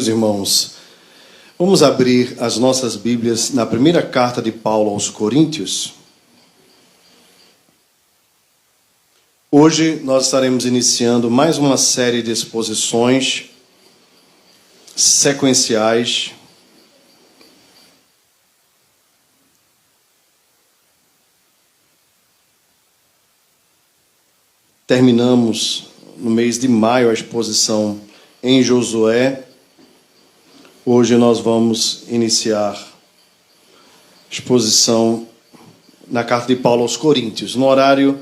meus irmãos, vamos abrir as nossas Bíblias na primeira carta de Paulo aos Coríntios. Hoje nós estaremos iniciando mais uma série de exposições sequenciais. Terminamos no mês de maio a exposição em Josué. Hoje nós vamos iniciar a exposição na carta de Paulo aos Coríntios. No horário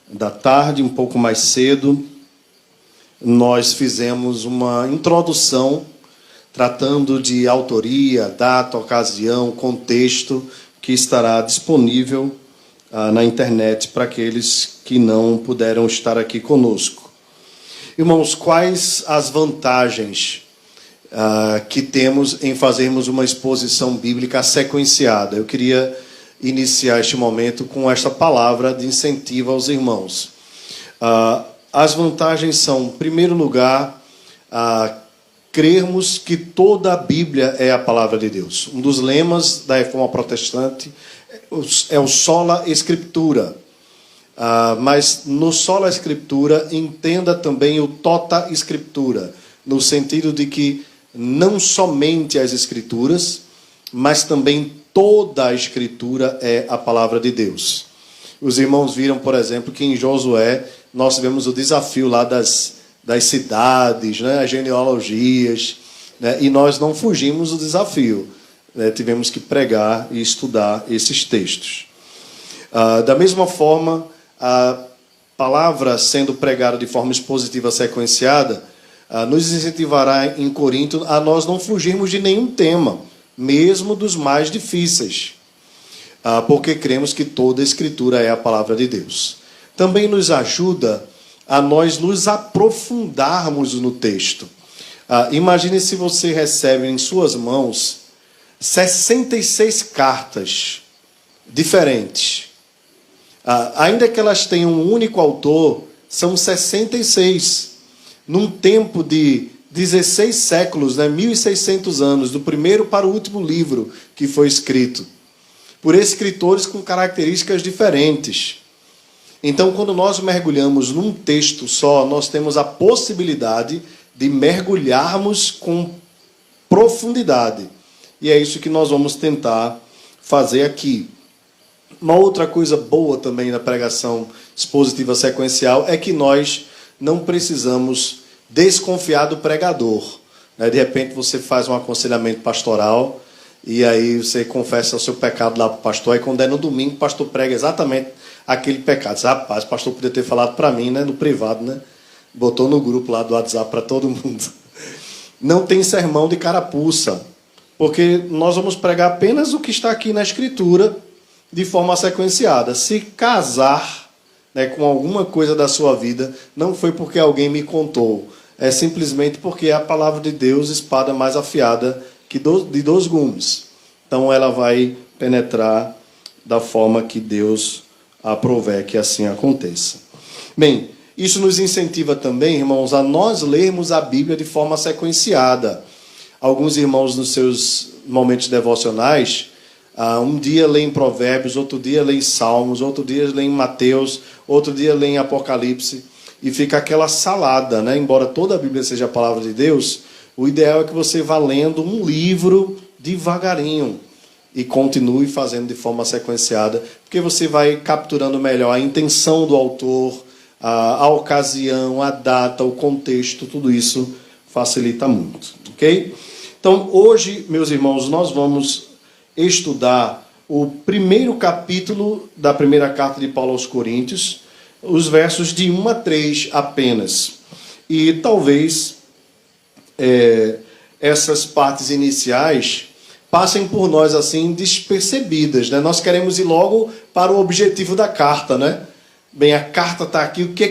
da tarde, um pouco mais cedo, nós fizemos uma introdução tratando de autoria, data, ocasião, contexto, que estará disponível na internet para aqueles que não puderam estar aqui conosco. Irmãos, quais as vantagens que temos em fazermos uma exposição bíblica sequenciada? Eu queria iniciar este momento com esta palavra de incentivo aos irmãos. As vantagens são, em primeiro lugar, crermos que toda a Bíblia é a palavra de Deus. Um dos lemas da Reforma Protestante é o sola scriptura. Mas no sola scriptura, entenda também o tota scriptura, no sentido de que não somente as Escrituras, mas também toda a Escritura é a palavra de Deus. Os irmãos viram, por exemplo, que em Josué nós tivemos o desafio lá das cidades, né, as genealogias, né, e nós não fugimos do desafio. Né, tivemos que pregar e estudar esses textos. Da mesma forma, a palavra sendo pregada de forma expositiva sequenciada nos incentivará em Corinto a nós não fugirmos de nenhum tema, mesmo dos mais difíceis, porque cremos que toda a Escritura é a palavra de Deus. Também nos ajuda a nós nos aprofundarmos no texto. Imagine se você recebe em suas mãos 66 cartas diferentes. Ainda que elas tenham um único autor, são 66. Num tempo de 16 séculos, né, 1.600 anos, do primeiro para o último livro que foi escrito, por escritores com características diferentes. Então, quando nós mergulhamos num texto só, nós temos a possibilidade de mergulharmos com profundidade. E é isso que nós vamos tentar fazer aqui. Uma outra coisa boa também na pregação expositiva sequencial é que nós não precisamos desconfiar do pregador. De repente você faz um aconselhamento pastoral e aí você confessa o seu pecado lá para o pastor, e quando é no domingo o pastor prega exatamente aquele pecado. Diz, rapaz, o pastor podia ter falado para mim, né, no privado, né? Botou no grupo lá do WhatsApp para todo mundo. Não tem sermão de carapuça, porque nós vamos pregar apenas o que está aqui na Escritura de forma sequenciada. Se casar, né, com alguma coisa da sua vida, não foi porque alguém me contou, é simplesmente porque é a palavra de Deus, espada mais afiada que de 2 gumes. Então ela vai penetrar da forma que Deus aprover que assim aconteça. Bem, isso nos incentiva também, irmãos, a nós lermos a Bíblia de forma sequenciada. Alguns irmãos nos seus momentos devocionais, um dia leem Provérbios, outro dia leem Salmos, outro dia leem Mateus, outro dia leem Apocalipse, e fica aquela salada, né? Embora toda a Bíblia seja a palavra de Deus, o ideal é que você vá lendo um livro devagarinho e continue fazendo de forma sequenciada, porque você vai capturando melhor a intenção do autor, a ocasião, a data, o contexto, tudo isso facilita muito, ok? Então, hoje, meus irmãos, nós vamos estudar o primeiro capítulo da primeira carta de Paulo aos Coríntios, os versos de 1 a 3 apenas. E talvez essas partes iniciais passem por nós assim despercebidas, né? Nós queremos ir logo para o objetivo da carta, né? Bem, a carta está aqui, o que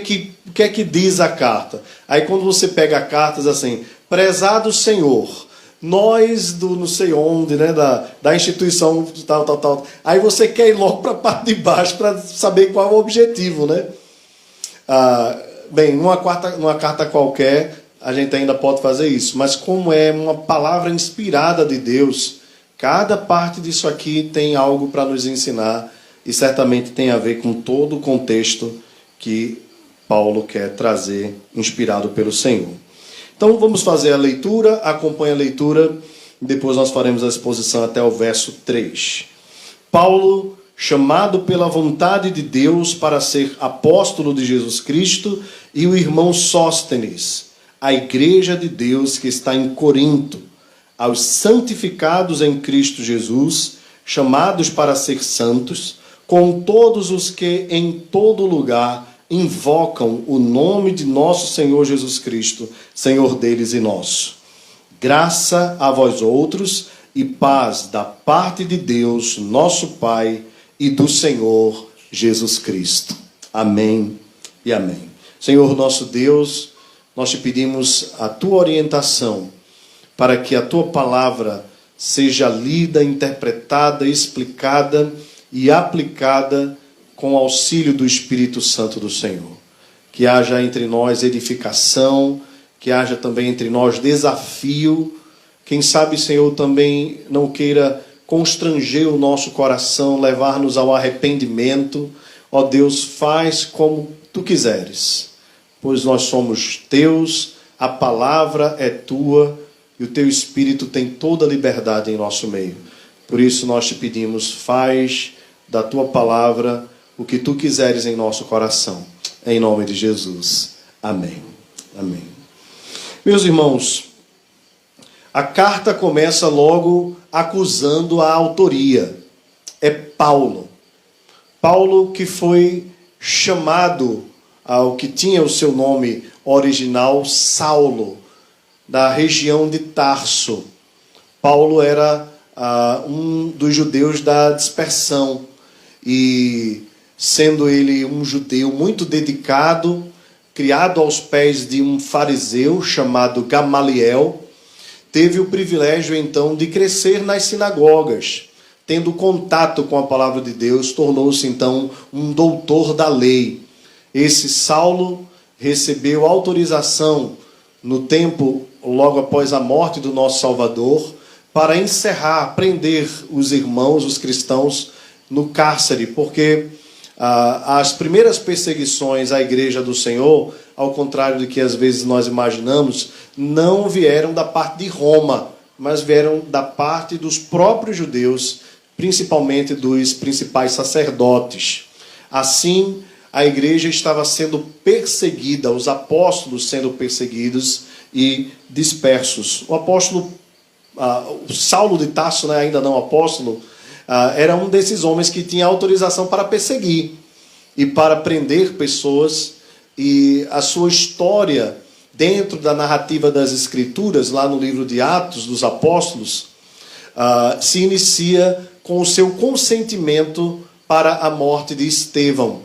é que diz a carta? Aí quando você pega a carta, diz assim, prezado Senhor, nós do não sei onde, né, da instituição tal. Aí você quer ir logo para a parte de baixo para saber qual é o objetivo, né? Bem, numa carta qualquer, a gente ainda pode fazer isso. Mas como é uma palavra inspirada de Deus, cada parte disso aqui tem algo para nos ensinar e certamente tem a ver com todo o contexto que Paulo quer trazer, inspirado pelo Senhor. Então vamos fazer a leitura, acompanhe a leitura, depois nós faremos a exposição até o verso 3. Paulo, chamado pela vontade de Deus para ser apóstolo de Jesus Cristo, e o irmão Sóstenes, a igreja de Deus que está em Corinto, aos santificados em Cristo Jesus, chamados para ser santos, com todos os que em todo lugar invocam o nome de nosso Senhor Jesus Cristo, Senhor deles e nosso. Graça a vós outros e paz da parte de Deus, nosso Pai, e do Senhor Jesus Cristo. Amém e amém. Senhor nosso Deus, nós te pedimos a tua orientação para que a tua palavra seja lida, interpretada, explicada e aplicada com o auxílio do Espírito Santo do Senhor. Que haja entre nós edificação, que haja também entre nós desafio. Quem sabe, Senhor, também não queira constranger o nosso coração, levar-nos ao arrependimento. Ó Deus, faz como tu quiseres, pois nós somos teus, a palavra é tua e o teu Espírito tem toda a liberdade em nosso meio. Por isso nós te pedimos, faz da tua palavra o que tu quiseres em nosso coração. Em nome de Jesus. Amém. Amém. Meus irmãos, a carta começa logo acusando a autoria. É Paulo. Paulo que foi chamado ao que tinha o seu nome original, Saulo, da região de Tarso. Paulo era um dos judeus da dispersão e, sendo ele um judeu muito dedicado, criado aos pés de um fariseu chamado Gamaliel, teve o privilégio então de crescer nas sinagogas. Tendo contato com a palavra de Deus, tornou-se então um doutor da lei. Esse Saulo recebeu autorização no tempo, logo após a morte do nosso Salvador, para encerrar, prender os irmãos, os cristãos, no cárcere, porque as primeiras perseguições à igreja do Senhor, ao contrário do que às vezes nós imaginamos, não vieram da parte de Roma, mas vieram da parte dos próprios judeus, principalmente dos principais sacerdotes. Assim, a igreja estava sendo perseguida, os apóstolos sendo perseguidos e dispersos. O apóstolo Saulo de Tarso, ainda não apóstolo, era um desses homens que tinha autorização para perseguir e para prender pessoas. E a sua história, dentro da narrativa das Escrituras, lá no livro de Atos dos Apóstolos, se inicia com o seu consentimento para a morte de Estevão.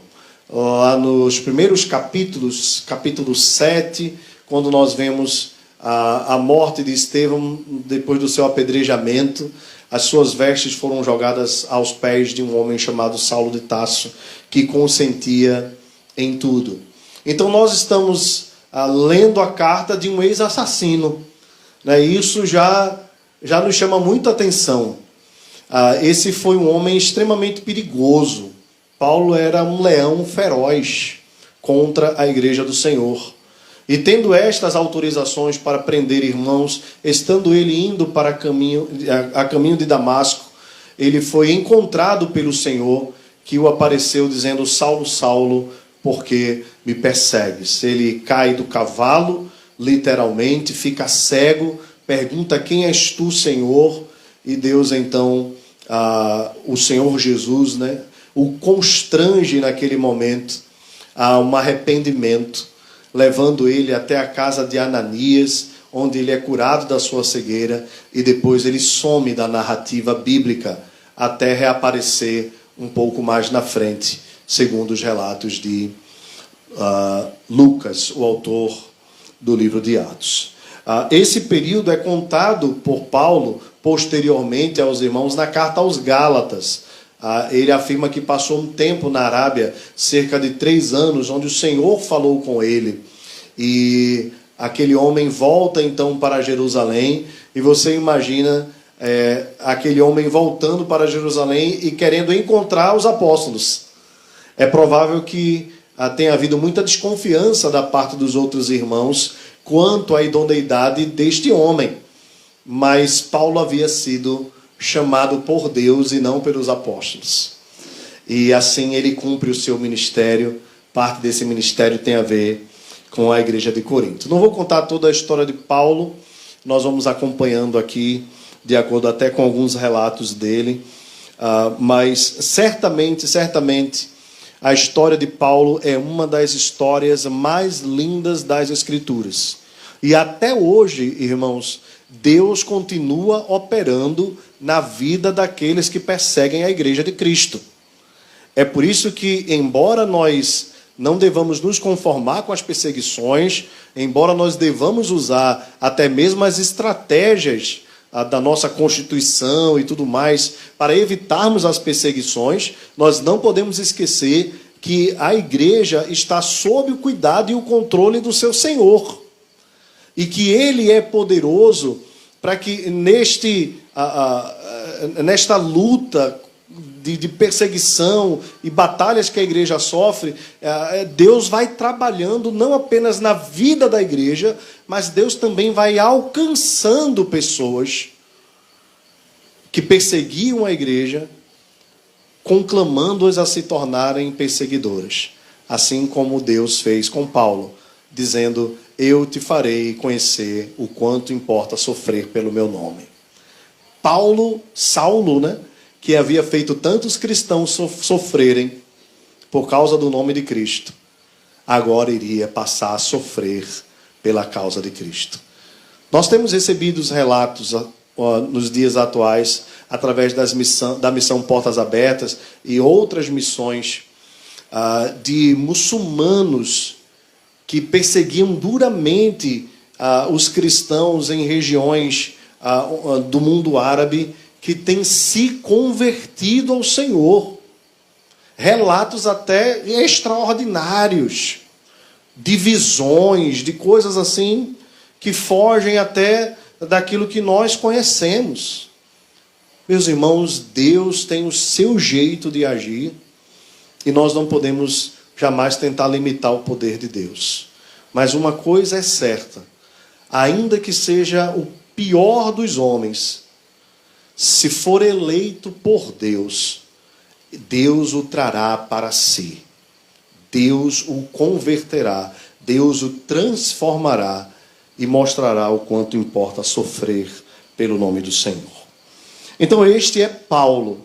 Lá nos primeiros capítulos, capítulo 7, quando nós vemos a morte de Estevão depois do seu apedrejamento, as suas vestes foram jogadas aos pés de um homem chamado Saulo de Tarso, que consentia em tudo. Então nós estamos lendo a carta de um ex-assassino. Isso já nos chama muita atenção. Esse foi um homem extremamente perigoso. Paulo era um leão feroz contra a igreja do Senhor. E tendo estas autorizações para prender irmãos, estando ele indo para a caminho de Damasco, ele foi encontrado pelo Senhor, que o apareceu dizendo: Saulo, Saulo, por que me persegues? Ele cai do cavalo, literalmente, fica cego, pergunta: quem és tu, Senhor? E Deus então, o Senhor Jesus, o constrange naquele momento a um arrependimento, levando ele até a casa de Ananias, onde ele é curado da sua cegueira, e depois ele some da narrativa bíblica até reaparecer um pouco mais na frente, segundo os relatos de Lucas, o autor do livro de Atos. Esse período é contado por Paulo posteriormente aos irmãos na carta aos Gálatas. Ele afirma que passou um tempo na Arábia, cerca de 3 anos, onde o Senhor falou com ele. E aquele homem volta então para Jerusalém, e você imagina aquele homem voltando para Jerusalém e querendo encontrar os apóstolos. É provável que tenha havido muita desconfiança da parte dos outros irmãos quanto à idoneidade deste homem. Mas Paulo havia sido chamado por Deus e não pelos apóstolos. E assim ele cumpre o seu ministério. Parte desse ministério tem a ver com a igreja de Corinto. Não vou contar toda a história de Paulo, nós vamos acompanhando aqui, de acordo até com alguns relatos dele. Mas certamente, a história de Paulo é uma das histórias mais lindas das Escrituras. E até hoje, irmãos, Deus continua operando na vida daqueles que perseguem a igreja de Cristo. É por isso que, embora nós não devamos nos conformar com as perseguições, embora nós devamos usar até mesmo as estratégias da nossa Constituição e tudo mais para evitarmos as perseguições, nós não podemos esquecer que a igreja está sob o cuidado e o controle do seu Senhor. E que Ele é poderoso para que nesta luta de perseguição e batalhas que a igreja sofre, Deus vai trabalhando não apenas na vida da igreja, mas Deus também vai alcançando pessoas que perseguiam a igreja, conclamando-as a se tornarem perseguidoras. Assim como Deus fez com Paulo, dizendo: eu te farei conhecer o quanto importa sofrer pelo meu nome. Saulo, que havia feito tantos cristãos sofrerem por causa do nome de Cristo, agora iria passar a sofrer pela causa de Cristo. Nós temos recebido os relatos nos dias atuais, através da missão Portas Abertas e outras missões, de muçulmanos que perseguiam duramente os cristãos em regiões do mundo árabe, que têm se convertido ao Senhor. Relatos até extraordinários, de visões, de coisas assim, que fogem até daquilo que nós conhecemos. Meus irmãos, Deus tem o seu jeito de agir, e nós não podemos jamais tentar limitar o poder de Deus. Mas uma coisa é certa: ainda que seja o pior dos homens, se for eleito por Deus, Deus o trará para si. Deus o converterá, Deus o transformará e mostrará o quanto importa sofrer pelo nome do Senhor. Então este é Paulo,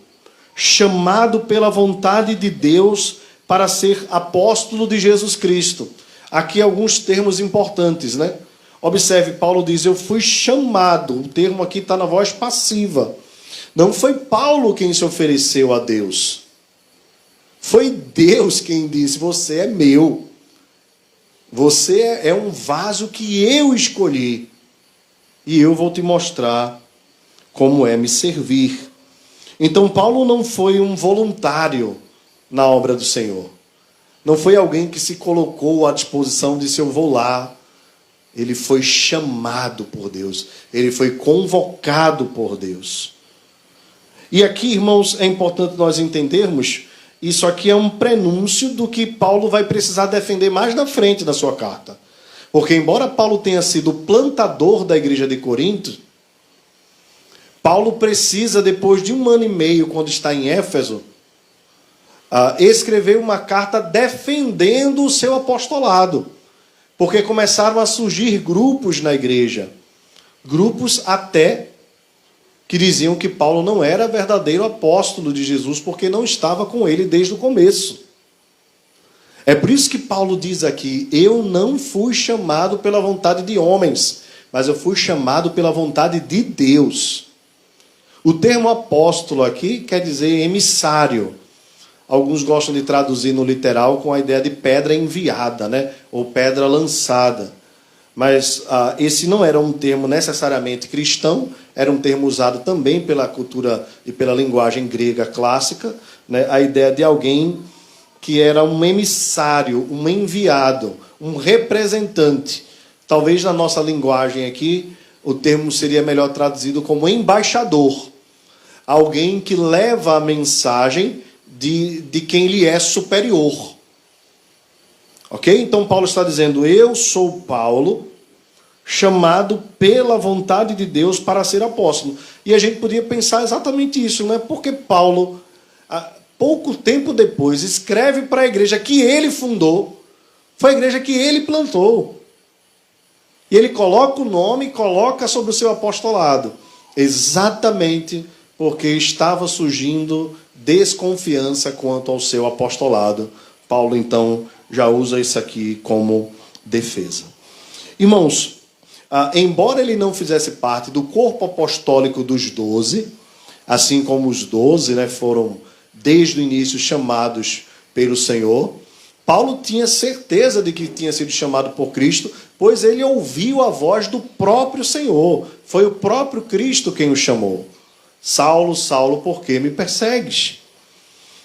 chamado pela vontade de Deus para ser apóstolo de Jesus Cristo. Aqui alguns termos importantes, Observe, Paulo diz: eu fui chamado. O termo aqui está na voz passiva. Não foi Paulo quem se ofereceu a Deus. Foi Deus quem disse: você é meu. Você é um vaso que eu escolhi. E eu vou te mostrar como é me servir. Então Paulo não foi um voluntário na obra do Senhor. Não foi alguém que se colocou à disposição de disse: eu vou lá. Ele foi chamado por Deus. Ele foi convocado por Deus. E aqui, irmãos, é importante nós entendermos, isso aqui é um prenúncio do que Paulo vai precisar defender mais na frente da sua carta. Porque embora Paulo tenha sido plantador da igreja de Corinto, Paulo precisa, depois de 1 ano e meio, quando está em Éfeso, escrever uma carta defendendo o seu apostolado. Porque começaram a surgir grupos na igreja. Grupos até que diziam que Paulo não era verdadeiro apóstolo de Jesus, porque não estava com ele desde o começo. É por isso que Paulo diz aqui: eu não fui chamado pela vontade de homens, mas eu fui chamado pela vontade de Deus. O termo apóstolo aqui quer dizer emissário. Alguns gostam de traduzir no literal com a ideia de pedra enviada, ou pedra lançada. Mas esse não era um termo necessariamente cristão, era um termo usado também pela cultura e pela linguagem grega clássica, a ideia de alguém que era um emissário, um enviado, um representante, Talvez na nossa linguagem aqui, o termo seria melhor traduzido como embaixador. Alguém que leva a mensagem de quem lhe é superior. Ok? Então Paulo está dizendo, eu sou Paulo, chamado pela vontade de Deus para ser apóstolo. E a gente podia pensar exatamente isso, né? Porque Paulo, pouco tempo depois, escreve para a igreja que ele fundou, foi a igreja que ele plantou. E ele coloca o nome, coloca sobre o seu apostolado. Exatamente porque estava surgindo desconfiança quanto ao seu apostolado. Paulo, então, já usa isso aqui como defesa. Irmãos, embora ele não fizesse parte do corpo apostólico dos 12, assim como os 12 foram, desde o início, chamados pelo Senhor, Paulo tinha certeza de que tinha sido chamado por Cristo, pois ele ouviu a voz do próprio Senhor. Foi o próprio Cristo quem o chamou. Saulo, Saulo, por que me persegues?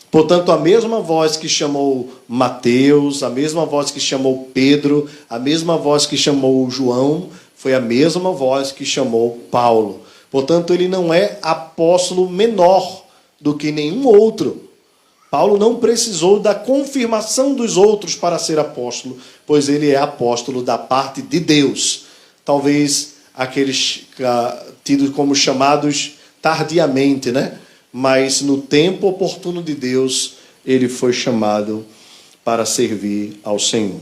Portanto, a mesma voz que chamou Mateus, a mesma voz que chamou Pedro, a mesma voz que chamou João, foi a mesma voz que chamou Paulo. Portanto, ele não é apóstolo menor do que nenhum outro. Paulo não precisou da confirmação dos outros para ser apóstolo, pois ele é apóstolo da parte de Deus. Talvez aqueles tidos como chamados tardiamente, mas no tempo oportuno de Deus, ele foi chamado para servir ao Senhor.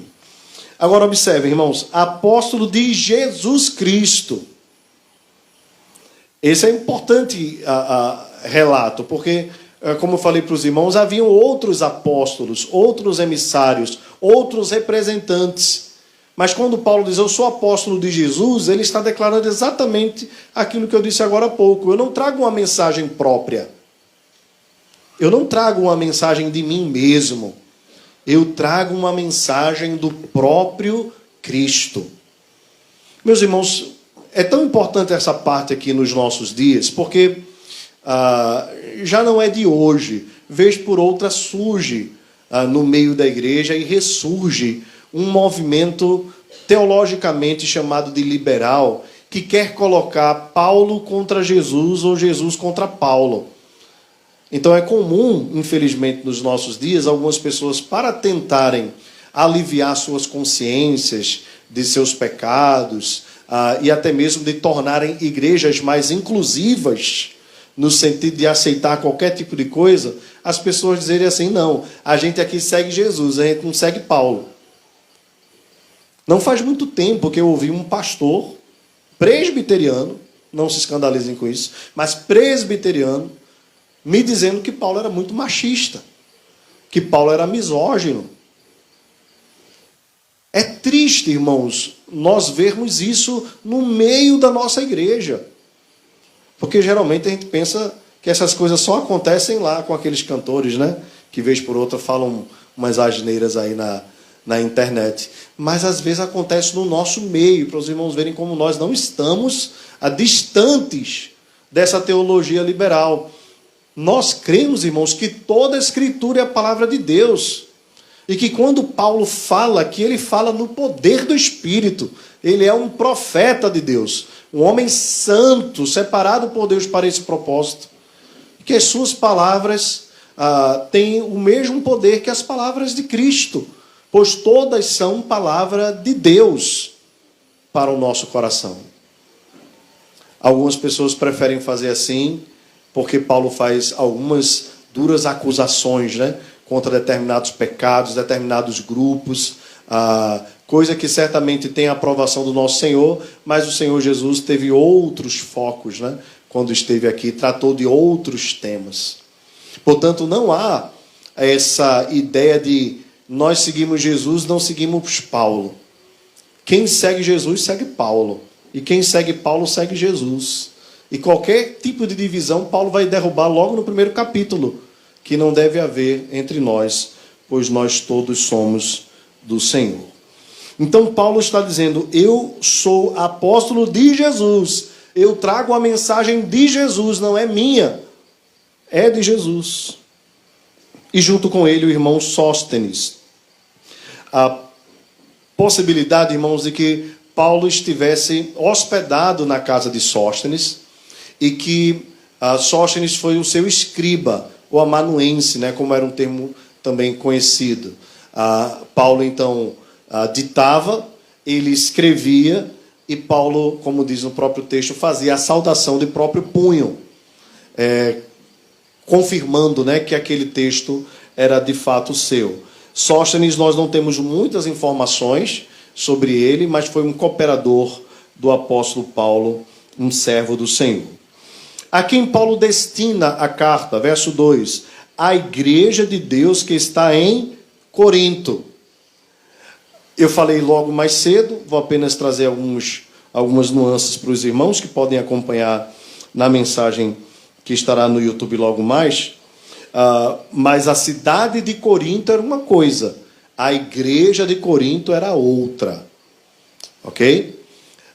Agora observem, irmãos, apóstolo de Jesus Cristo. Esse é importante relato, porque, como eu falei para os irmãos, haviam outros apóstolos, outros emissários, outros representantes. Mas quando Paulo diz, eu sou apóstolo de Jesus, ele está declarando exatamente aquilo que eu disse agora há pouco. Eu não trago uma mensagem própria. Eu não trago uma mensagem de mim mesmo. Eu trago uma mensagem do próprio Cristo. Meus irmãos, é tão importante essa parte aqui nos nossos dias, porque já não é de hoje. Vez por outra surge no meio da igreja e ressurge um movimento teologicamente chamado de liberal, que quer colocar Paulo contra Jesus ou Jesus contra Paulo. Então é comum, infelizmente, nos nossos dias, algumas pessoas, para tentarem aliviar suas consciências de seus pecados e até mesmo de tornarem igrejas mais inclusivas, no sentido de aceitar qualquer tipo de coisa, as pessoas dizerem assim, não, a gente aqui segue Jesus, a gente não segue Paulo. Não faz muito tempo que eu ouvi um pastor presbiteriano, não se escandalizem com isso, mas presbiteriano, me dizendo que Paulo era muito machista, que Paulo era misógino. É triste, irmãos, nós vermos isso no meio da nossa igreja. Porque geralmente a gente pensa que essas coisas só acontecem lá com aqueles cantores, que vez por outra falam umas asneiras aí na internet. Mas às vezes acontece no nosso meio, para os irmãos verem como nós não estamos distantes dessa teologia liberal. Nós cremos, irmãos, que toda a Escritura é a palavra de Deus. E que quando Paulo fala aqui, ele fala no poder do Espírito. Ele é um profeta de Deus. Um homem santo, separado por Deus para esse propósito. E que as suas palavras têm o mesmo poder que as palavras de Cristo. Pois todas são palavra de Deus para o nosso coração. Algumas pessoas preferem fazer assim, porque Paulo faz algumas duras acusações, contra determinados pecados, determinados grupos, coisa que certamente tem a aprovação do nosso Senhor, mas o Senhor Jesus teve outros focos, quando esteve aqui, tratou de outros temas. Portanto, não há essa ideia de nós seguimos Jesus, não seguimos Paulo. Quem segue Jesus, segue Paulo. E quem segue Paulo, segue Jesus. E qualquer tipo de divisão, Paulo vai derrubar logo no primeiro capítulo, que não deve haver entre nós, pois nós todos somos do Senhor. Então Paulo está dizendo, eu sou apóstolo de Jesus, eu trago a mensagem de Jesus, não é minha, é de Jesus. E junto com ele o irmão Sóstenes. A possibilidade, irmãos, de que Paulo estivesse hospedado na casa de Sóstenes e que Sóstenes foi o seu escriba, ou amanuense, né, como era um termo também conhecido. Paulo, então, ditava, ele escrevia, e Paulo, como diz no próprio texto, fazia a saudação de próprio punho, confirmando, né, que aquele texto era de fato seu. Sóstenes, nós não temos muitas informações sobre ele, mas foi um cooperador do apóstolo Paulo, um servo do Senhor. A quem Paulo destina a carta, verso 2, a igreja de Deus que está em Corinto. Eu falei logo mais cedo, vou apenas trazer algumas nuances para os irmãos que podem acompanhar na mensagem que estará no YouTube logo mais. Mas a cidade de Corinto era uma coisa, a igreja de Corinto era outra. Ok?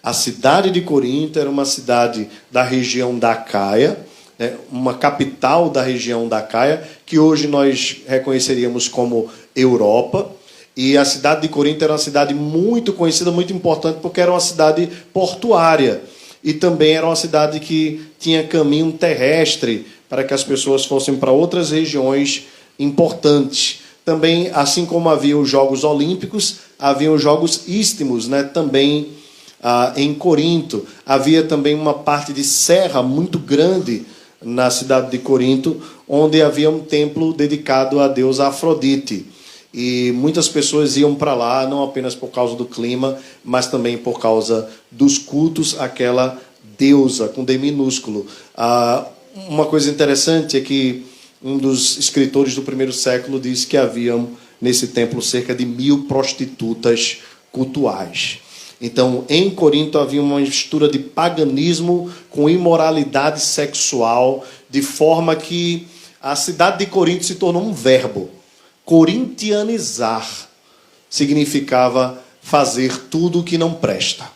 A cidade de Corinto era uma cidade da região da Acaia, né, uma capital da região da Acaia, que hoje nós reconheceríamos como Europa. E a cidade de Corinto era uma cidade muito conhecida, muito importante, porque era uma cidade portuária. E também era uma cidade que tinha caminho terrestre para que as pessoas fossem para outras regiões importantes. Também, assim como havia os Jogos Olímpicos, havia os Jogos Istmos, né, também em Corinto. Havia também uma parte de serra muito grande na cidade de Corinto, onde havia um templo dedicado à deusa Afrodite. E muitas pessoas iam para lá, não apenas por causa do clima, mas também por causa dos cultos àquela deusa, com D minúsculo. Uma coisa interessante é que um dos escritores do primeiro século diz que haviam nesse templo cerca de 1000 prostitutas cultuais. Então, em Corinto havia uma mistura de paganismo com imoralidade sexual, de forma que a cidade de Corinto se tornou um verbo. Corintianizar significava fazer tudo o que não presta.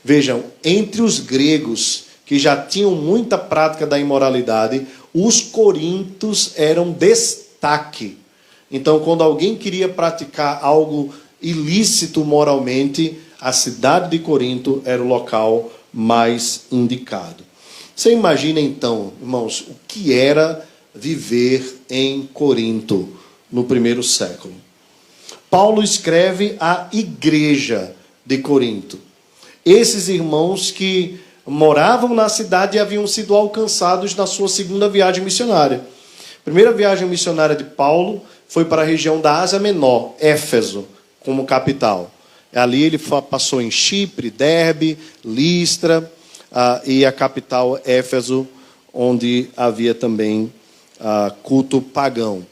Vejam, entre os gregos que já tinham muita prática da imoralidade, os coríntios eram destaque. Então, quando alguém queria praticar algo ilícito moralmente, a cidade de Corinto era o local mais indicado. Você imagina, então, irmãos, o que era viver em Corinto no primeiro século? Paulo escreve à igreja de Corinto. Esses irmãos que moravam na cidade e haviam sido alcançados na sua segunda viagem missionária. A primeira viagem missionária de Paulo foi para a região da Ásia Menor, Éfeso, como capital. Ali ele passou em Chipre, Derbe, Listra e a capital Éfeso, onde havia também culto pagão.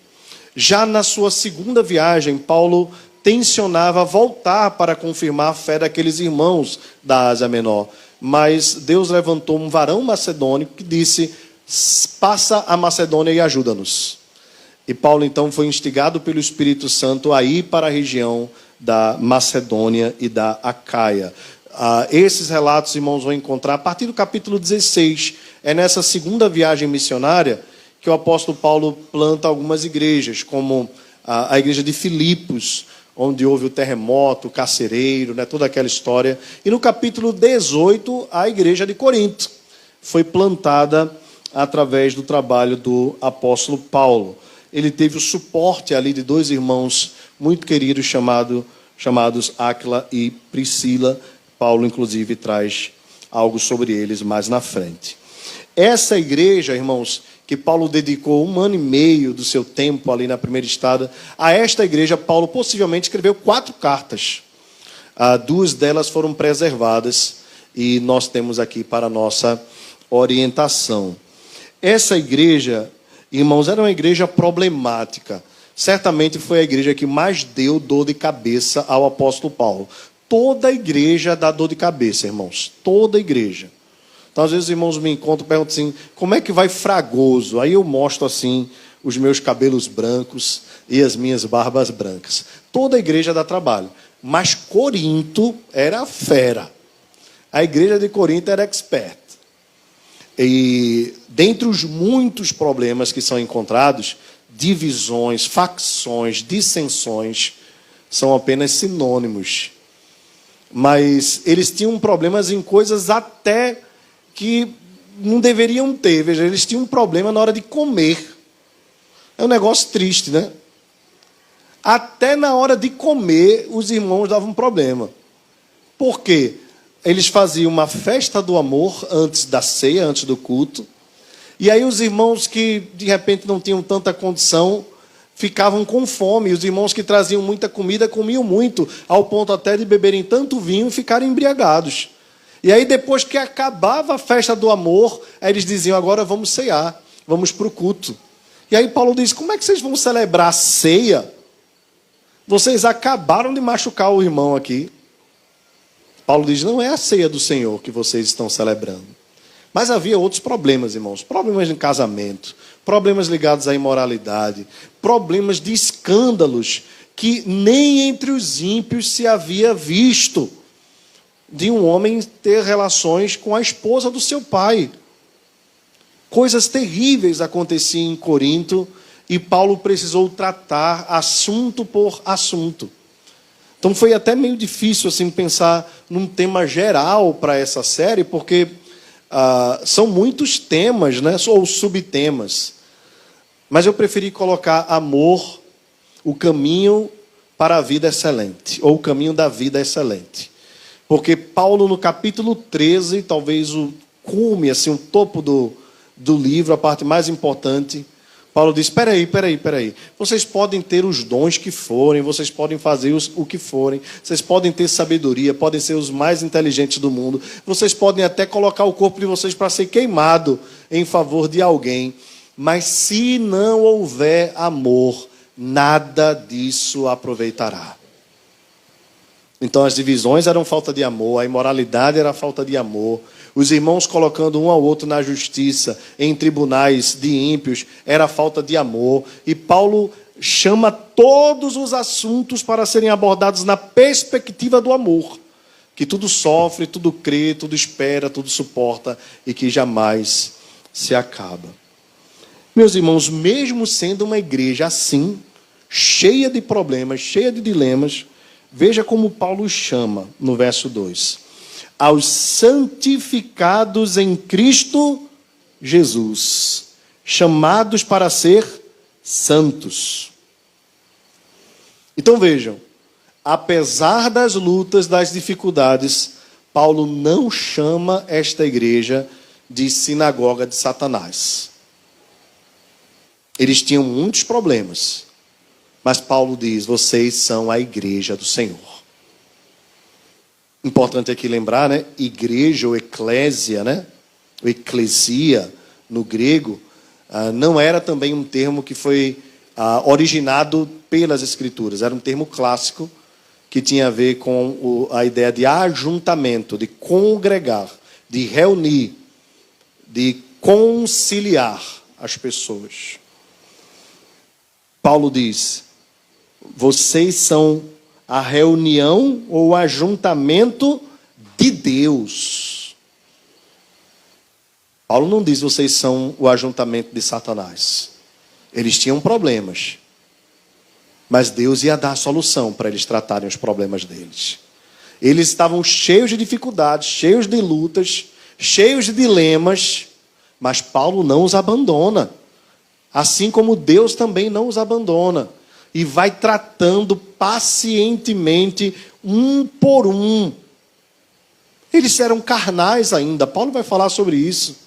Já na sua segunda viagem, Paulo tensionava voltar para confirmar a fé daqueles irmãos da Ásia Menor. Mas Deus levantou um varão macedônio que disse: passa a Macedônia e ajuda-nos. E Paulo então foi instigado pelo Espírito Santo a ir para a região da Macedônia e da Acaia. Esses relatos, irmãos, vão encontrar a partir do capítulo 16. É nessa segunda viagem missionária que o apóstolo Paulo planta algumas igrejas, como a igreja de Filipos, onde houve o terremoto, o carcereiro, né, toda aquela história. E no capítulo 18, a igreja de Corinto foi plantada através do trabalho do apóstolo Paulo. Ele teve o suporte ali de dois irmãos muito queridos chamados Áquila e Priscila. Paulo, inclusive, traz algo sobre eles mais na frente. Essa igreja, irmãos, que Paulo dedicou 1 ano e meio do seu tempo ali na primeira estada, a esta igreja Paulo possivelmente escreveu 4 cartas. 2 delas foram preservadas e nós temos aqui para a nossa orientação. Essa igreja, irmãos, era uma igreja problemática. Certamente foi a igreja que mais deu dor de cabeça ao apóstolo Paulo. Toda igreja dá dor de cabeça, irmãos. Toda igreja. Então, às vezes, os irmãos me encontram e perguntam assim: como é que vai Fragoso? Aí eu mostro assim os meus cabelos brancos e as minhas barbas brancas. Toda igreja dá trabalho. Mas Corinto era fera. A igreja de Corinto era expert. E dentre os muitos problemas que são encontrados, divisões, facções, dissensões, são apenas sinônimos. Mas eles tinham problemas em coisas até que não deveriam ter. Veja, eles tinham um problema na hora de comer. É um negócio triste, né? Até na hora de comer, os irmãos davam um problema. Por quê? Eles faziam uma festa do amor antes da ceia, antes do culto. E aí os irmãos que, de repente, não tinham tanta condição, ficavam com fome. E os irmãos que traziam muita comida, comiam muito, ao ponto até de beberem tanto vinho e ficarem embriagados. E aí, depois que acabava a festa do amor, aí eles diziam, agora vamos ceiar, vamos para o culto. E aí Paulo diz, como é que vocês vão celebrar a ceia? Vocês acabaram de machucar o irmão aqui. Paulo diz, não é a ceia do Senhor que vocês estão celebrando. Mas havia outros problemas, irmãos. Problemas de casamento, problemas ligados à imoralidade, problemas de escândalos que nem entre os ímpios se havia visto. De um homem ter relações com a esposa do seu pai. Coisas terríveis aconteciam em Corinto e Paulo precisou tratar assunto por assunto. Então foi até meio difícil assim, pensar num tema geral para essa série, porque são muitos temas, né, ou subtemas. Mas eu preferi colocar amor, o caminho para a vida excelente, ou o caminho da vida excelente. Porque Paulo, no capítulo 13, talvez o cume, assim, o topo do livro, a parte mais importante, Paulo diz, espera aí. Vocês podem ter os dons que forem, vocês podem fazer o que forem, vocês podem ter sabedoria, podem ser os mais inteligentes do mundo, vocês podem até colocar o corpo de vocês para ser queimado em favor de alguém, mas se não houver amor, nada disso aproveitará. Então as divisões eram falta de amor, a imoralidade era falta de amor, os irmãos colocando um ao outro na justiça, em tribunais de ímpios, era falta de amor. E Paulo chama todos os assuntos para serem abordados na perspectiva do amor, que tudo sofre, tudo crê, tudo espera, tudo suporta e que jamais se acaba. Meus irmãos, mesmo sendo uma igreja assim, cheia de problemas, cheia de dilemas, veja como Paulo chama no verso 2. Aos santificados em Cristo Jesus, chamados para ser santos. Então vejam, apesar das lutas, das dificuldades, Paulo não chama esta igreja de sinagoga de Satanás. Eles tinham muitos problemas, mas Paulo diz, vocês são a igreja do Senhor. Importante aqui lembrar, né? Igreja ou eclésia, né? Ou eclesia, no grego, não era também um termo que foi originado pelas Escrituras. Era um termo clássico que tinha a ver com a ideia de ajuntamento, de congregar, de reunir, de conciliar as pessoas. Paulo diz, vocês são a reunião ou o ajuntamento de Deus. Paulo não diz vocês são o ajuntamento de Satanás. Eles tinham problemas, mas Deus ia dar a solução para eles tratarem os problemas deles. Eles estavam cheios de dificuldades, cheios de lutas, cheios de dilemas, mas Paulo não os abandona. Assim como Deus também não os abandona. E vai tratando pacientemente, um por um. Eles eram carnais ainda. Paulo vai falar sobre isso.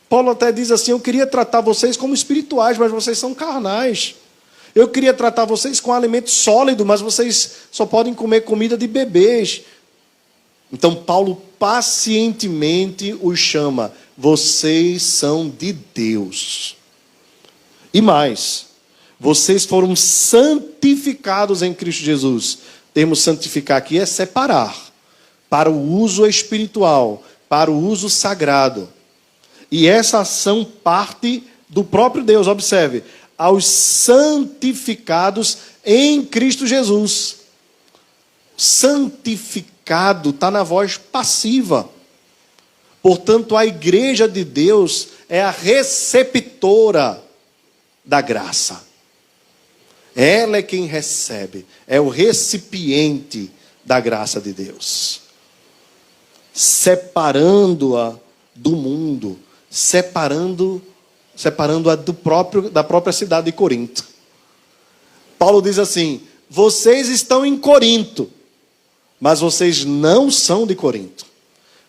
Paulo até diz assim, eu queria tratar vocês como espirituais, mas vocês são carnais. Eu queria tratar vocês com alimento sólido, mas vocês só podem comer comida de bebês. Então Paulo pacientemente os chama. Vocês são de Deus. E mais, vocês foram santificados em Cristo Jesus. O termo santificar aqui é separar, para o uso espiritual, para o uso sagrado. E essa ação parte do próprio Deus, observe, aos santificados em Cristo Jesus. Santificado está na voz passiva. Portanto, a igreja de Deus é a receptora da graça. Ela é quem recebe, é o recipiente da graça de Deus, separando-a do mundo, separando-a da própria cidade de Corinto. Paulo diz assim: vocês estão em Corinto, mas vocês não são de Corinto.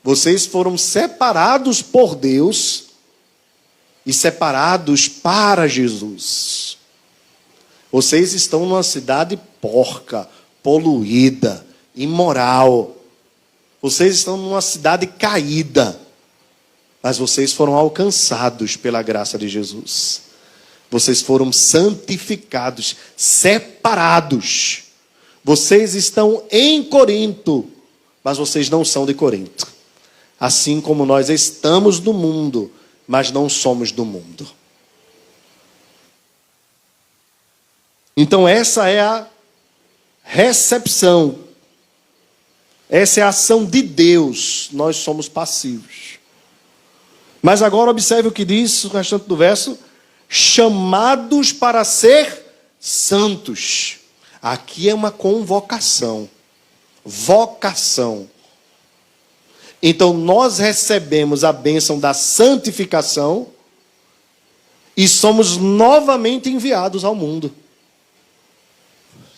Vocês foram separados por Deus e separados para Jesus. Vocês estão numa cidade porca, poluída, imoral. Vocês estão numa cidade caída. Mas vocês foram alcançados pela graça de Jesus. Vocês foram santificados, separados. Vocês estão em Corinto, mas vocês não são de Corinto. Assim como nós estamos no mundo, mas não somos do mundo. Então essa é a recepção. Essa é a ação de Deus. Nós somos passivos. Mas agora observe o que diz o restante do verso: chamados para ser santos. Aqui é uma convocação. Vocação. Então nós recebemos a bênção da santificação e somos novamente enviados ao mundo.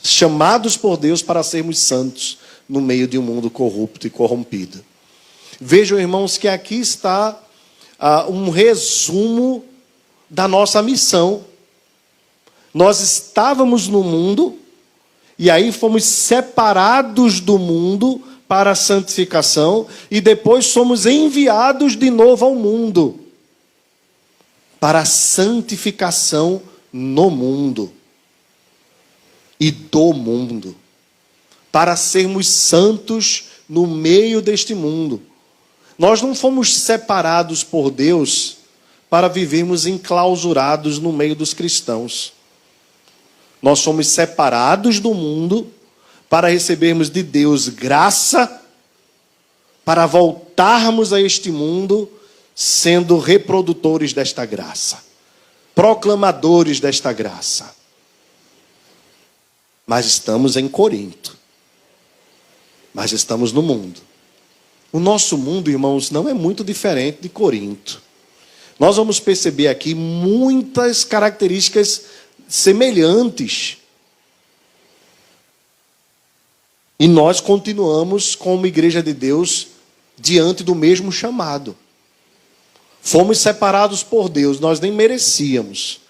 Chamados por Deus para sermos santos no meio de um mundo corrupto e corrompido. Vejam, irmãos, que aqui está um resumo da nossa missão. Nós estávamos no mundo e aí fomos separados do mundo para a santificação e depois somos enviados de novo ao mundo para a santificação no mundo e do mundo, para sermos santos no meio deste mundo. Nós não fomos separados por Deus para vivermos enclausurados no meio dos cristãos. Nós somos separados do mundo para recebermos de Deus graça, para voltarmos a este mundo sendo reprodutores desta graça, proclamadores desta graça. Mas estamos em Corinto. Mas estamos no mundo. O nosso mundo, irmãos, não é muito diferente de Corinto. Nós vamos perceber aqui muitas características semelhantes. E nós continuamos como igreja de Deus diante do mesmo chamado. Fomos separados por Deus, nós nem merecíamos,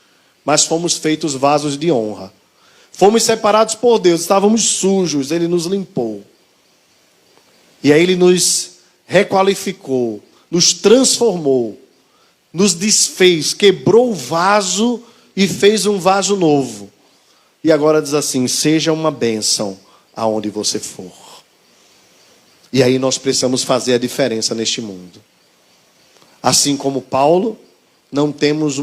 mas fomos feitos vasos de honra. Fomos separados por Deus, estávamos sujos, Ele nos limpou. E aí Ele nos requalificou, nos transformou, nos desfez, quebrou o vaso e fez um vaso novo. E agora diz assim: seja uma bênção aonde você for. E aí nós precisamos fazer a diferença neste mundo. Assim como Paulo, não temos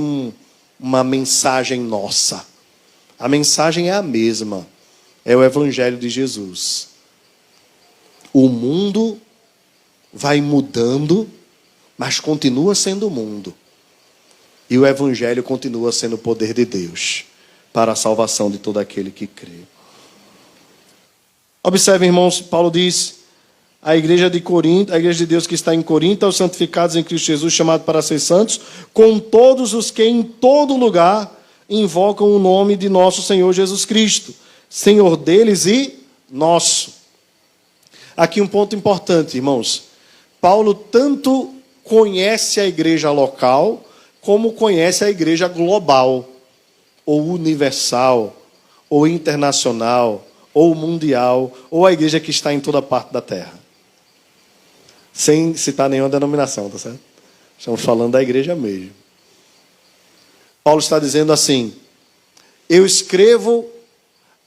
uma mensagem nossa. A mensagem é a mesma. É o Evangelho de Jesus. O mundo vai mudando, mas continua sendo o mundo. E o Evangelho continua sendo o poder de Deus para a salvação de todo aquele que crê. Observem, irmãos, Paulo diz: a igreja de Corinto, a igreja de Deus que está em Corinto, aos santificados em Cristo Jesus, chamados para ser santos, com todos os que em todo lugar invocam o nome de nosso Senhor Jesus Cristo, Senhor deles e nosso. Aqui um ponto importante, irmãos. Paulo tanto conhece a igreja local, como conhece a igreja global, ou universal, ou internacional, ou mundial, ou a igreja que está em toda parte da terra. Sem citar nenhuma denominação, tá certo? Estamos falando da igreja mesmo. Paulo está dizendo assim: eu escrevo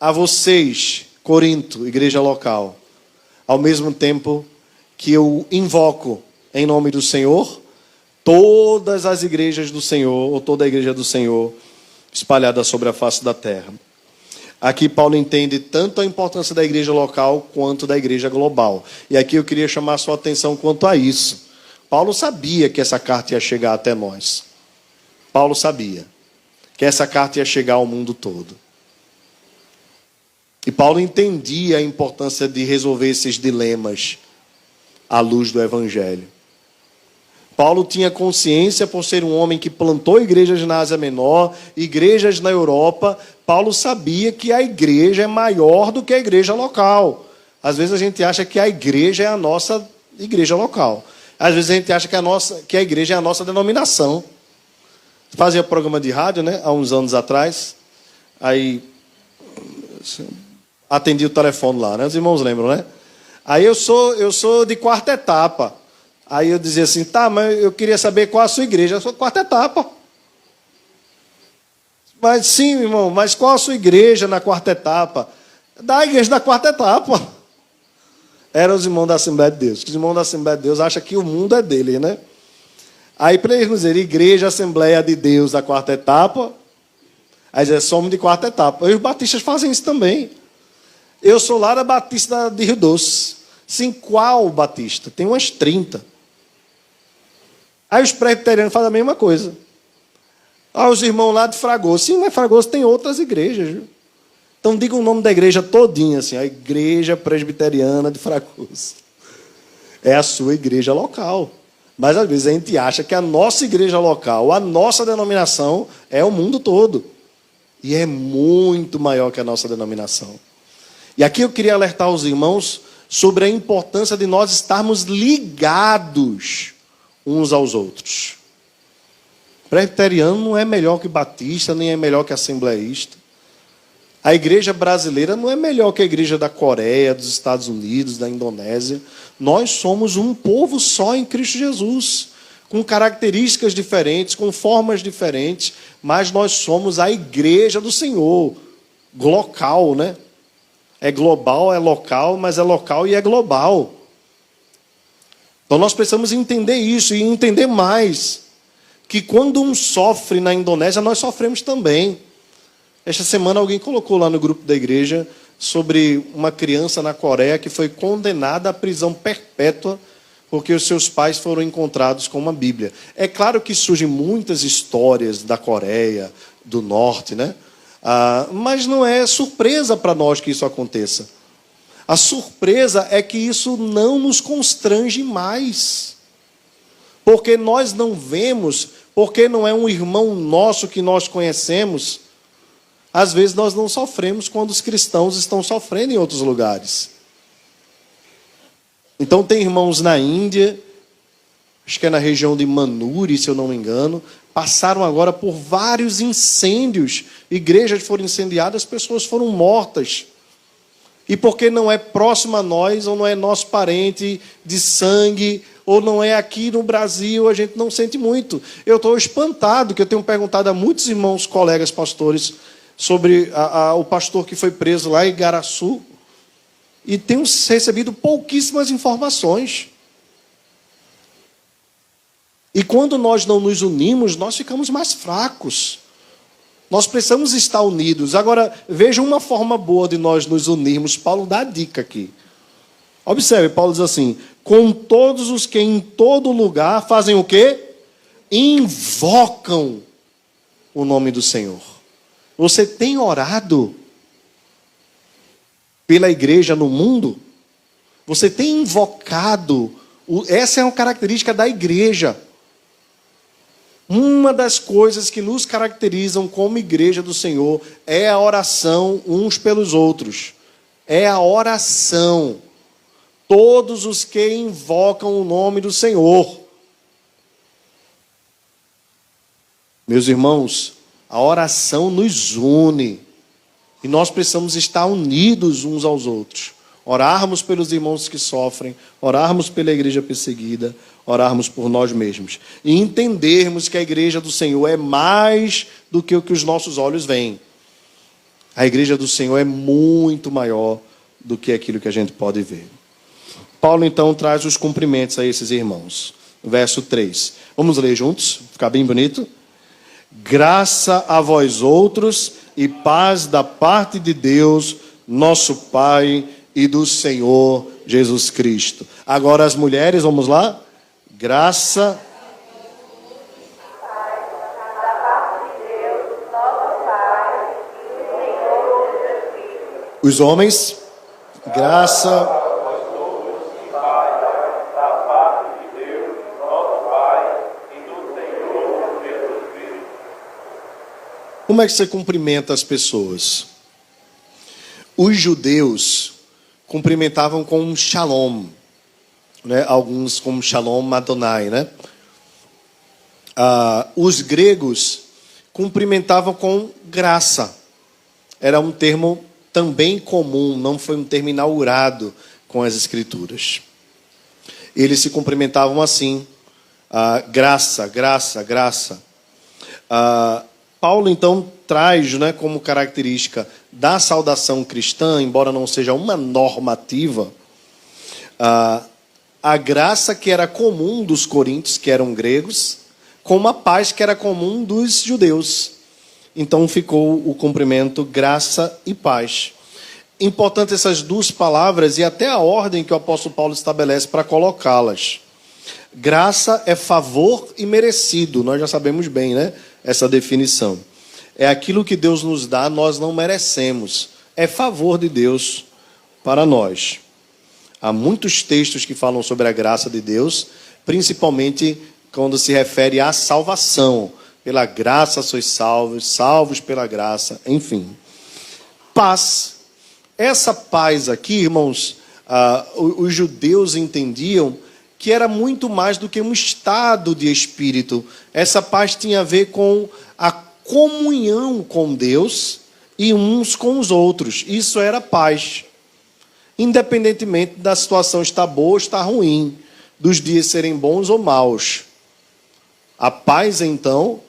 a vocês, Corinto, igreja local, ao mesmo tempo que eu invoco em nome do Senhor todas as igrejas do Senhor, ou toda a igreja do Senhor espalhada sobre a face da terra. Aqui Paulo entende tanto a importância da igreja local quanto da igreja global. E aqui eu queria chamar a sua atenção quanto a isso. Paulo sabia que essa carta ia chegar até nós. Paulo sabia que essa carta ia chegar ao mundo todo. E Paulo entendia a importância de resolver esses dilemas à luz do Evangelho. Paulo tinha consciência, por ser um homem que plantou igrejas na Ásia Menor, igrejas na Europa. Paulo sabia que a igreja é maior do que a igreja local. Às vezes a gente acha que a igreja é a nossa igreja local. Às vezes a gente acha que a igreja é a nossa denominação. Fazia programa de rádio, né, há uns anos atrás. Aí atendi o telefone lá, né? Os irmãos lembram, né? Aí eu sou de quarta etapa. Aí eu dizia assim, tá, mas eu queria saber qual a sua igreja. Eu sou de quarta etapa. Mas sim, irmão, mas qual a sua igreja na quarta etapa? Da igreja da quarta etapa. Eram os irmãos da Assembleia de Deus. Os irmãos da Assembleia de Deus acham que o mundo é dele, né? Aí para eles nos dizer, igreja, Assembleia de Deus da quarta etapa. Aí dizer, somos de quarta etapa. E os batistas fazem isso também. Eu sou lá da Batista de Rio Doce. Sim, qual batista? Tem umas 30. Aí os presbiterianos fazem a mesma coisa. Ah, os irmãos lá de Fragoso. Sim, mas Fragoso tem outras igrejas. Viu? Então diga o nome da igreja todinha, assim, a Igreja Presbiteriana de Fragoso. É a sua igreja local. Mas às vezes a gente acha que a nossa igreja local, a nossa denominação, é o mundo todo. E é muito maior que a nossa denominação. E aqui eu queria alertar os irmãos sobre a importância de nós estarmos ligados uns aos outros. Presbiteriano não é melhor que batista, nem é melhor que assembleísta. A igreja brasileira não é melhor que a igreja da Coreia, dos Estados Unidos, da Indonésia. Nós somos um povo só em Cristo Jesus, com características diferentes, com formas diferentes, mas nós somos a igreja do Senhor, local, né? É global, é local, mas é local e é global. Então nós precisamos entender isso e entender mais. Que quando um sofre na Indonésia, nós sofremos também. Esta semana alguém colocou lá no grupo da igreja sobre uma criança na Coreia que foi condenada à prisão perpétua porque os seus pais foram encontrados com uma Bíblia. É claro que surgem muitas histórias da Coreia, do Norte, né? Mas não é surpresa para nós que isso aconteça. A surpresa é que isso não nos constrange mais. Porque nós não vemos, porque não é um irmão nosso que nós conhecemos. Às vezes nós não sofremos quando os cristãos estão sofrendo em outros lugares. Então tem irmãos na Índia, acho que é na região de Manuri, se eu não me engano, passaram agora por vários incêndios. Igrejas foram incendiadas, pessoas foram mortas. E porque não é próximo a nós, ou não é nosso parente de sangue, ou não é aqui no Brasil, a gente não sente muito. Eu estou espantado, que eu tenho perguntado a muitos irmãos, colegas pastores, sobre o pastor que foi preso lá em Igaraçu, e tenho recebido pouquíssimas informações. E quando nós não nos unimos, nós ficamos mais fracos. Nós precisamos estar unidos. Agora, veja uma forma boa de nós nos unirmos. Paulo dá a dica aqui. Observe, Paulo diz assim, com todos os que em todo lugar fazem o quê? Invocam o nome do Senhor. Você tem orado pela igreja no mundo? Você tem invocado? Essa é uma característica da igreja. Uma das coisas que nos caracterizam como igreja do Senhor é a oração uns pelos outros. É a oração. Todos os que invocam o nome do Senhor. Meus irmãos, a oração nos une. E nós precisamos estar unidos uns aos outros. Orarmos pelos irmãos que sofrem, orarmos pela igreja perseguida, orarmos por nós mesmos. E entendermos que a igreja do Senhor é mais do que o que os nossos olhos veem. A igreja do Senhor é muito maior do que aquilo que a gente pode ver. Paulo, então, traz os cumprimentos a esses irmãos. Verso 3. Vamos ler juntos? Ficar bem bonito? Graça a vós outros e paz da parte de Deus, nosso Pai e do Senhor Jesus Cristo. Agora as mulheres, vamos lá? Graça. Os homens, graça. Como é que você cumprimenta as pessoas? Os judeus cumprimentavam com um shalom, né? Alguns com shalom Adonai, né? Os gregos cumprimentavam com graça. Era um termo também comum, não foi um termo inaugurado com as escrituras. Eles se cumprimentavam assim, graça, graça, graça. Paulo, então, traz, né, como característica da saudação cristã, embora não seja uma normativa, a graça que era comum dos coríntios, que eram gregos, com uma paz que era comum dos judeus. Então ficou o cumprimento graça e paz. Importante essas duas palavras e até a ordem que o apóstolo Paulo estabelece para colocá-las. Graça é favor e merecido, nós já sabemos bem, né? Essa definição. É aquilo que Deus nos dá, nós não merecemos. É favor de Deus para nós. Há muitos textos que falam sobre a graça de Deus, principalmente quando se refere à salvação. Pela graça sois salvos, salvos pela graça, enfim. Paz. Essa paz aqui, irmãos, os judeus entendiam que era muito mais do que um estado de espírito. Essa paz tinha a ver com a comunhão com Deus e uns com os outros. Isso era paz. Independentemente da situação estar boa ou estar ruim, dos dias serem bons ou maus. A paz, então,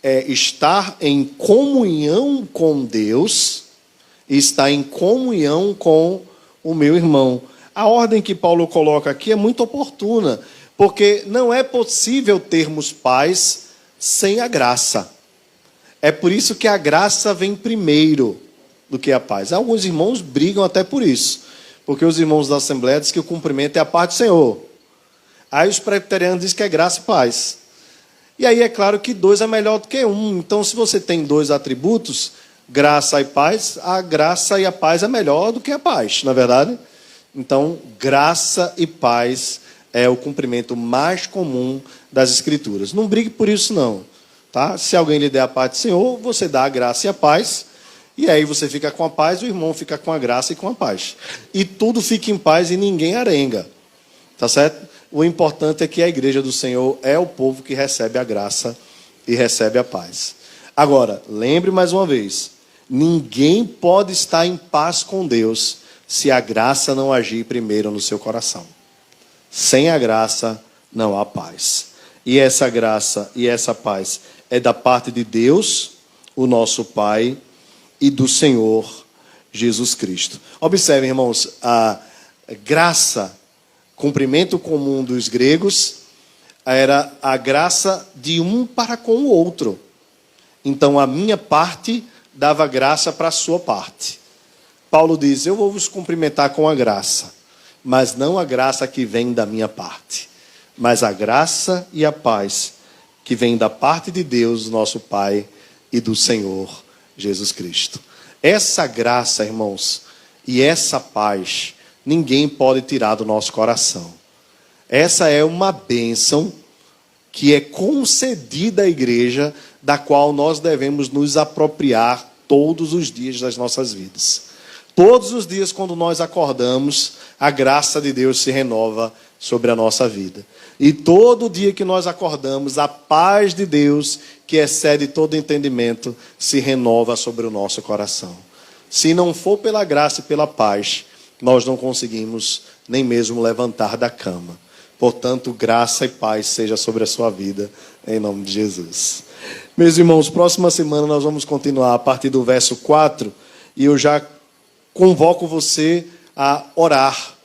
é estar em comunhão com Deus e estar em comunhão com o meu irmão. A ordem que Paulo coloca aqui é muito oportuna, porque não é possível termos paz sem a graça. É por isso que a graça vem primeiro do que a paz. Alguns irmãos brigam até por isso, porque os irmãos da Assembleia dizem que o cumprimento é a paz do Senhor. Aí os presbiterianos dizem que é graça e paz. E aí é claro que dois é melhor do que um. Então, se você tem dois atributos, graça e paz, a graça e a paz é melhor do que a paz, não é verdade? Então, graça e paz é o cumprimento mais comum das Escrituras. Não brigue por isso, não. Tá? Se alguém lhe der a paz do Senhor, você dá a graça e a paz, e aí você fica com a paz, o irmão fica com a graça e com a paz. E tudo fica em paz e ninguém arenga. Tá certo? O importante é que a igreja do Senhor é o povo que recebe a graça e recebe a paz. Agora, lembre mais uma vez, ninguém pode estar em paz com Deus se a graça não agir primeiro no seu coração. Sem a graça, não há paz. E essa graça e essa paz é da parte de Deus, o nosso Pai, e do Senhor Jesus Cristo. Observem, irmãos, a graça, cumprimento comum dos gregos, era a graça de um para com o outro. Então, a minha parte dava graça para a sua parte. Paulo diz, eu vou vos cumprimentar com a graça, mas não a graça que vem da minha parte, mas a graça e a paz que vem da parte de Deus, nosso Pai, e do Senhor Jesus Cristo. Essa graça, irmãos, e essa paz, ninguém pode tirar do nosso coração. Essa é uma bênção que é concedida à igreja, da qual nós devemos nos apropriar todos os dias das nossas vidas. Todos os dias, quando nós acordamos, a graça de Deus se renova sobre a nossa vida. E todo dia que nós acordamos, a paz de Deus, que excede todo entendimento, se renova sobre o nosso coração. Se não for pela graça e pela paz, nós não conseguimos nem mesmo levantar da cama. Portanto, graça e paz seja sobre a sua vida, em nome de Jesus. Meus irmãos, próxima semana nós vamos continuar a partir do verso 4, e eu já convoco você a orar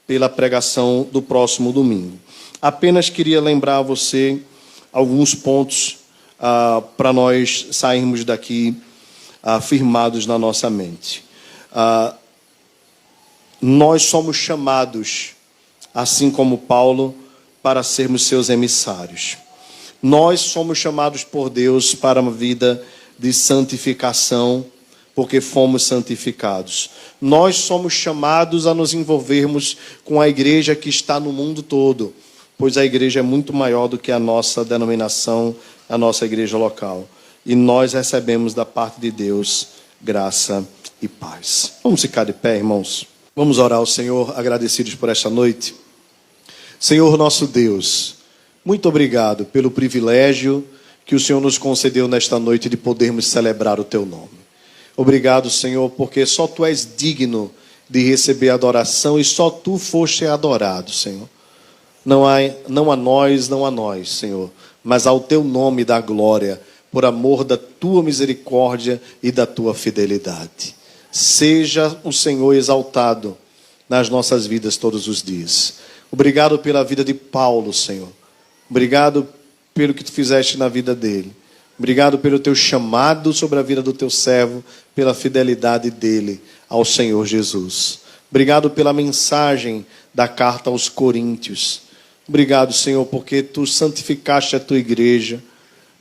pela pregação do próximo domingo. Apenas queria lembrar a você alguns pontos para nós sairmos daqui firmados na nossa mente. Nós somos chamados, assim como Paulo, para sermos seus emissários. Nós somos chamados por Deus para uma vida de santificação, porque fomos santificados. Nós somos chamados a nos envolvermos com a igreja que está no mundo todo, pois a igreja é muito maior do que a nossa denominação, a nossa igreja local. E nós recebemos da parte de Deus graça e paz. Vamos ficar de pé, irmãos. Vamos orar ao Senhor, agradecidos por esta noite. Senhor nosso Deus, muito obrigado pelo privilégio que o Senhor nos concedeu nesta noite de podermos celebrar o Teu nome. Obrigado, Senhor, porque só Tu és digno de receber adoração e só Tu foste adorado, Senhor. Não a nós, Senhor, mas ao Teu nome da glória, por amor da Tua misericórdia e da Tua fidelidade. Seja o Senhor exaltado nas nossas vidas todos os dias. Obrigado pela vida de Paulo, Senhor. Obrigado pelo que Tu fizeste na vida dele. Obrigado pelo Teu chamado sobre a vida do Teu servo, pela fidelidade dele ao Senhor Jesus. Obrigado pela mensagem da carta aos Coríntios. Obrigado, Senhor, porque Tu santificaste a Tua igreja,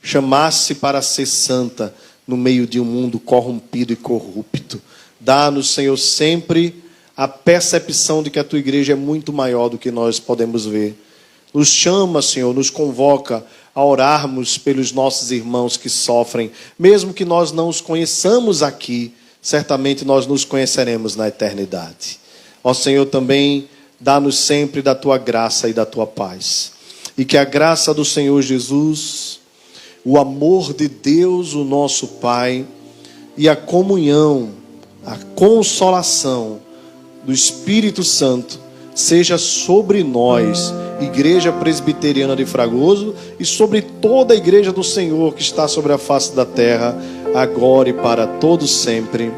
chamaste para ser santa no meio de um mundo corrompido e corrupto. Dá-nos, Senhor, sempre a percepção de que a Tua igreja é muito maior do que nós podemos ver. Nos chama, Senhor, nos convoca a orarmos pelos nossos irmãos que sofrem. Mesmo que nós não os conheçamos aqui, certamente nós nos conheceremos na eternidade. Ó Senhor, também dá-nos sempre da Tua graça e da Tua paz. E que a graça do Senhor Jesus, o amor de Deus, o nosso Pai, e a comunhão, a consolação do Espírito Santo seja sobre nós, Igreja Presbiteriana de Fragoso, e sobre toda a Igreja do Senhor que está sobre a face da terra, agora e para todos sempre.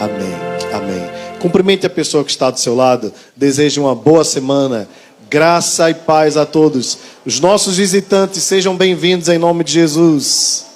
Amém. Amém. Cumprimente a pessoa que está do seu lado. Desejo uma boa semana. Graça e paz a todos. Os nossos visitantes sejam bem-vindos em nome de Jesus.